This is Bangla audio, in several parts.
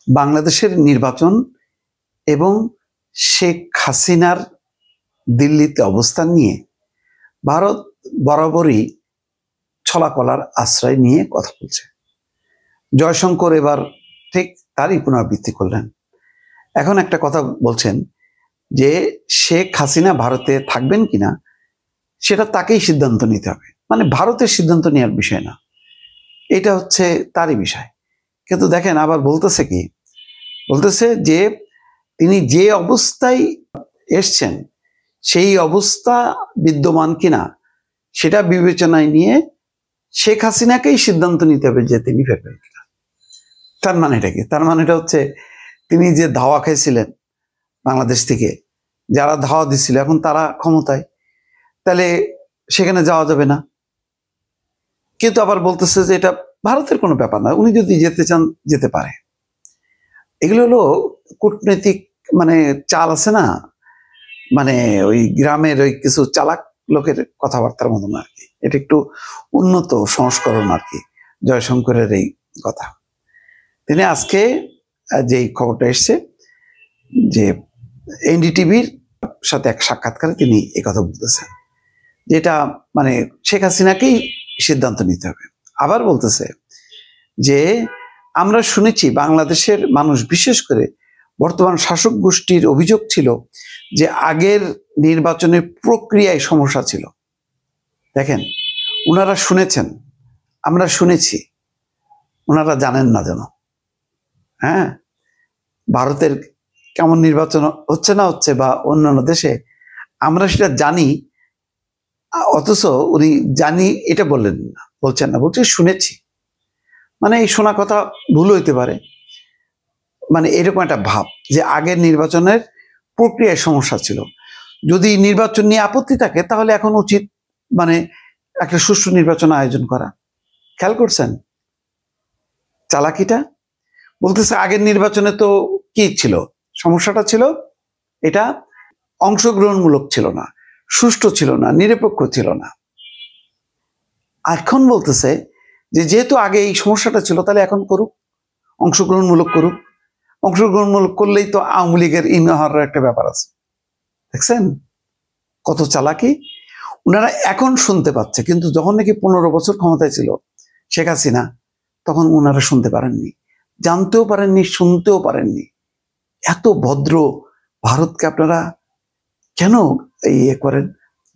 বাংলাদেশের নির্বাচন এবং শেখ হাসিনার দিল্লিতে অবস্থান নিয়ে ভারত বরাবরই ছলাকলার আশ্রয় নিয়ে কথা বলছে। জয়শঙ্কর এবার ঠিক তারই পুনরাবৃত্তি করলেন। এখন একটা কথা বলছেন যে শেখ হাসিনা ভারতে থাকবেন কিনা সেটা তাকেই সিদ্ধান্ত নিতে হবে, মানে ভারতের সিদ্ধান্ত নেওয়ার বিষয় না, এটা হচ্ছে তারই বিষয়। কিন্তু দেখেন আবার বলতেছে যে তিনি যে অবস্থায় এসছেন সেই অবস্থা বিদ্যমান কিনা সেটা বিবেচনায় নিয়ে শেখ হাসিনাকেই সিদ্ধান্ত নিতে হবে যে তিনি ফেরবেন কিনা। তার মানে এটা কি? তার মানে এটা হচ্ছে তিনি যে ধাওয়া খেয়েছিলেন বাংলাদেশ থেকে, যারা ধাওয়া দিচ্ছিল এখন তারা ক্ষমতায়, তাহলে সেখানে যাওয়া যাবে না। কিন্তু আবার বলতেছে যে এটা ভারতের কোনো ব্যাপার না, উনি যদি যেতে চান যেতে পারে। এগুলো হলো কূটনৈতিক মানে চাল আছে না, মানে ওই গ্রামের ওই কিছু চালাক লোকের কথাবার্তার মতন আর কি। এটা একটু উন্নত সংস্করণ আর কি জয়শঙ্করের এই কথা। তিনি আজকে যেই খবরটা এসছে যে এনডিটিভির সাথে এক সাক্ষাৎকারে তিনি এই কথা বলতেছেন, যেটা মানে শেখ হাসিনাকেই সিদ্ধান্ত নিতে হবে। আবার বলতেছে যে আমরা শুনেছি বাংলাদেশের মানুষ, বিশেষ করে বর্তমান শাসক গোষ্ঠীর অভিযোগ ছিল যে আগের নির্বাচনের প্রক্রিয়ায় সমস্যা ছিল। দেখেন, ওনারা শুনেছেন, আমরা শুনেছি, ওনারা জানেন না যেন। হ্যাঁ, ভারতের কেমন নির্বাচন হচ্ছে না হচ্ছে বা অন্যান্য দেশে আমরা সেটা জানি, অথচ উনি জানি এটা বলছেন না, বলছে শুনেছি। মানে এই শোনা কথা ভুল হইতে পারে, মানে এরকম একটা ভাব যে আগের নির্বাচনের প্রক্রিয়ায় সমস্যা ছিল। যদি নির্বাচন নিয়ে আপত্তি থাকে তাহলে এখন উচিত মানে একটা সুষ্ঠু নির্বাচন আয়োজন করা। খেয়াল করছেন চালাকিটা? বলতেছে আগের নির্বাচনে তো কি ছিল, সমস্যাটা ছিল এটা অংশগ্রহণমূলক ছিল না, সুষ্ঠু ছিল না, নিরপেক্ষ ছিল না। এখন বলতেছে যে যেহেতু আগে এই সমস্যাটা ছিল তাহলে এখন করুক, অংশগ্রহণমূলক করুক। অংশগ্রহণমূলক করলেই তো আওয়ামী লীগের ইন হওয়ার একটা ব্যাপার আছে। দেখছেন কত চালাকি? ওনারা এখন শুনতে পাচ্ছে, কিন্তু যখন নাকি 15 বছর ক্ষমতায় ছিল শেখ হাসিনা, তখন ওনারা শুনতে পারেননি, জানতেও পারেননি, শুনতেও পারেননি। এত ভদ্র ভারতকে আপনারা কেন করেন,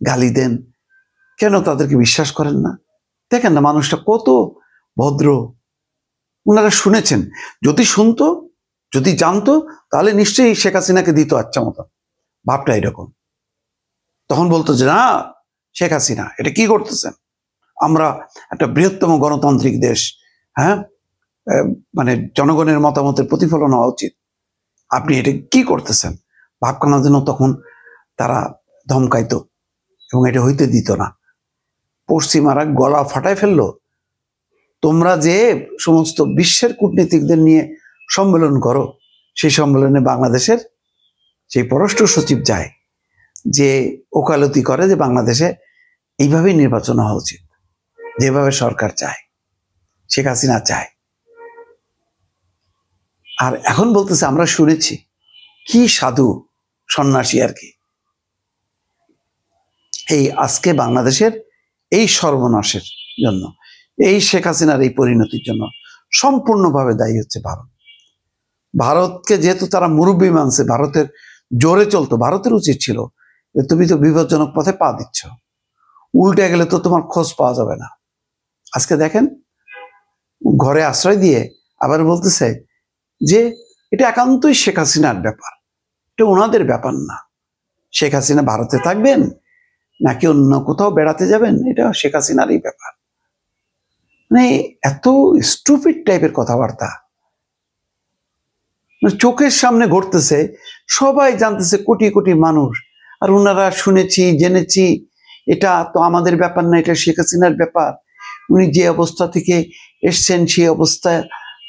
গালি দেন, কেন তাদেরকে বিশ্বাস করেন না? দেখেন না মানুষটা কত ভদ্র। ওনারা শুনেছেন, যদি শুনতো, যদি জানতো, তাহলে নিশ্চয়ই শেখ হাসিনাকে দিত আচ্ছা মতো। ভাবটা এরকম। তখন বলতো যে না, শেখ হাসিনা এটা কি করতেছেন, আমরা একটা বৃহত্তম গণতান্ত্রিক দেশ, হ্যাঁ, মানে জনগণের মতামতের প্রতিফলন হওয়া উচিত, আপনি এটা কি করতেছেন। ভাবখানা যেন তখন তারা ধমকাইতো এবং এটা হইতে দিত না। পশ্চিমারা গলা ফাটায় ফেললো। তোমরা যে সমস্ত বিশ্বের কূটনীতিকদের নিয়ে সম্মেলন করো, সেই সম্মেলনে বাংলাদেশের সেই পররাষ্ট্র সচিব যায়, যে ওকালতি করে যে বাংলাদেশে এইভাবেই নির্বাচন হওয়া উচিত, যেভাবে সরকার চায়, শেখ হাসিনা চায়। আর এখন বলতেছে আমরা শুনেছি। কি সাধু সন্ন্যাসী আর কি। এই আজকে বাংলাদেশের এই সর্বনাশের জন্য, এই শেখ হাসিনার এই পরিণতির জন্য সম্পূর্ণভাবে দায়ী হচ্ছে ভারত। ভারতকে যেহেতু তারা মুরব্বী মানছে, ভারতের জোরে চলতো, ভারতের উচিত ছিল যে তুমি তো বিপজ্জনক পথে পা দিচ্ছ, উল্টে গেলে তো তোমার খোঁজ পাওয়া যাবে না। আজকে দেখেন ঘরে আশ্রয় দিয়ে আবার বলতেছে যে এটা একান্তই শেখ হাসিনার ব্যাপার, এটা ওনাদের ব্যাপার না। শেখ হাসিনা ভারতে থাকবেন নাকি অন্য কোথাও বেড়াতে যাবেন, এটা শেখ হাসিনারই ব্যাপার। মানে এত স্টুপিড টাইপের কথাবার্তা চোখের সামনে ঘটতেছে, সবাই জানতেছে, কোটি কোটি মানুষ। আর ওনারা শুনেছি, জেনেছি, এটা তো আমাদের ব্যাপার না, এটা শেখ হাসিনার ব্যাপার। উনি যে অবস্থা থেকে এসছেন সেই অবস্থা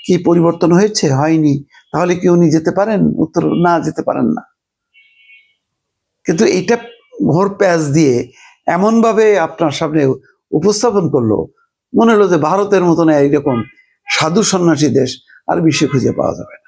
কি পরিবর্তন হয়েছে? হয়নি। তাহলে কি উনি যেতে পারেন? উত্তর না, যেতে পারেন না। কিন্তু এটা ভোর প্যাচ দিয়ে এমনভাবে আপনার সামনে উপস্থাপন করলো, মনে হলো যে ভারতের মতন এইরকম সাধু সন্ন্যাসী দেশ আর বিশ্বে খুঁজে পাওয়া যাবে না।